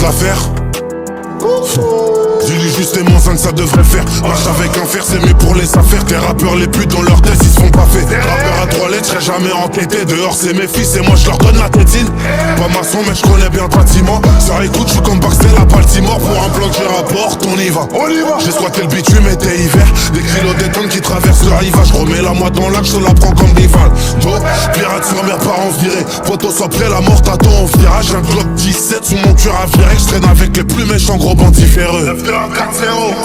l'affaire. Dis-lui juste et mon 5 ça devrait faire. Marche avec un fer c'est mieux pour les affaires. Tes rappeurs les putes dans leur tête ils se font pas fait. Rappeur à 3 lettres je serai jamais entêté. Dehors c'est mes fils et moi je leur donne la tétine. Pas maçon mais je connais bien le bâtiment. Ça écoute je suis comme Barcel à Baltimore. Pour un plan que je rapporte on y va. J'ai squatté le bitume été hiver. Des kilos d'étonnes qui traversent le rivage. Je remets la moite dans l'axe je la prends comme des vals. Pirate sur mes parents virés. Poto soit prêt la mort t'attend au virage. J'ai un Glock 17 sous mon cœur à virer. Je traîne avec les plus méchants gros bandits ferreux.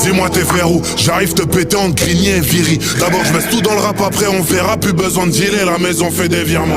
Dis-moi t'es frère où j'arrive te péter en grigné et viri. D'abord je mets tout dans le rap après on verra. Plus besoin de dealer la maison fait des virements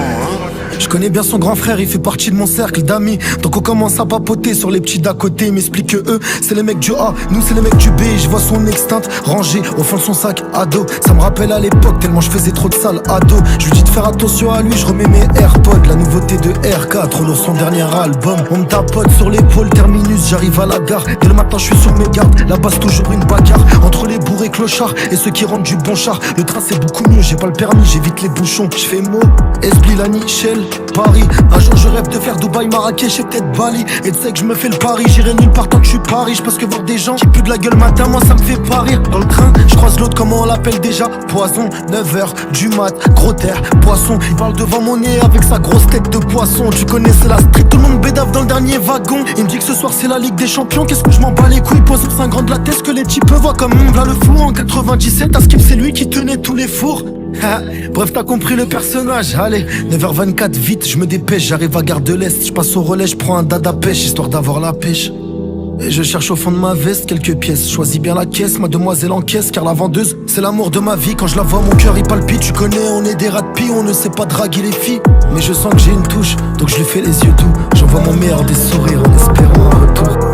Je connais bien son grand frère, il fait partie de mon cercle d'amis. Donc on commence à papoter sur les petits d'à côté. Il m'explique que eux, c'est les mecs du A, nous c'est les mecs du B. Je vois son extincte rangé au fond de son sac à dos. Ça me rappelle à l'époque tellement je faisais trop de sale ado. Je lui dis de faire attention à lui, je remets mes AirPods. La nouveauté de R4, trop lourd son dernier album. On me tapote sur l'épaule, terminus, j'arrive à la gare. Dès le matin je suis sur mes gardes, là-bas c'est toujours une bagarre. Entre les bourrés clochards et ceux qui rentrent du bon char. Le train c'est beaucoup mieux, j'ai pas le permis, j'évite les bouchons. Je fais mot, Esblilani, Shell, Paris. Un jour je rêve de faire Dubaï, Marrakech et peut-être Bali. Et tu sais que je me fais le pari, j'irai nulle part tant que je suis pas riche. Parce que voir des gens qui puent de la gueule matin, moi ça me fait pas rire. Dans le train, je croise l'autre, comment on l'appelle déjà? Poison, 9h du mat, gros terre, poisson. Il parle devant mon nez avec sa grosse tête de poisson. Tu connais c'est la street, tout le monde bédave dans le dernier wagon. Il me dit que ce soir c'est la Ligue des Champions. Qu'est-ce que je m'en bats les couilles, poisson 5 grands de la tête. Que les types voient comme on le flou en 97. À skip c'est lui qui tenait tous les fours. Bref t'as compris le personnage. Allez 9h24 vite je me dépêche. J'arrive à Gare de l'Est, je passe au relais, je prends un dada pêche histoire d'avoir la pêche. Et je cherche au fond de ma veste quelques pièces. Choisis bien la caisse, ma demoiselle en caisse. Car la vendeuse c'est l'amour de ma vie. Quand je la vois mon cœur il palpite. Tu connais on est des rats de pie, on ne sait pas draguer les filles. Mais je sens que j'ai une touche, donc je lui fais les yeux doux. J'envoie mon meilleur des sourires en espérant un retour.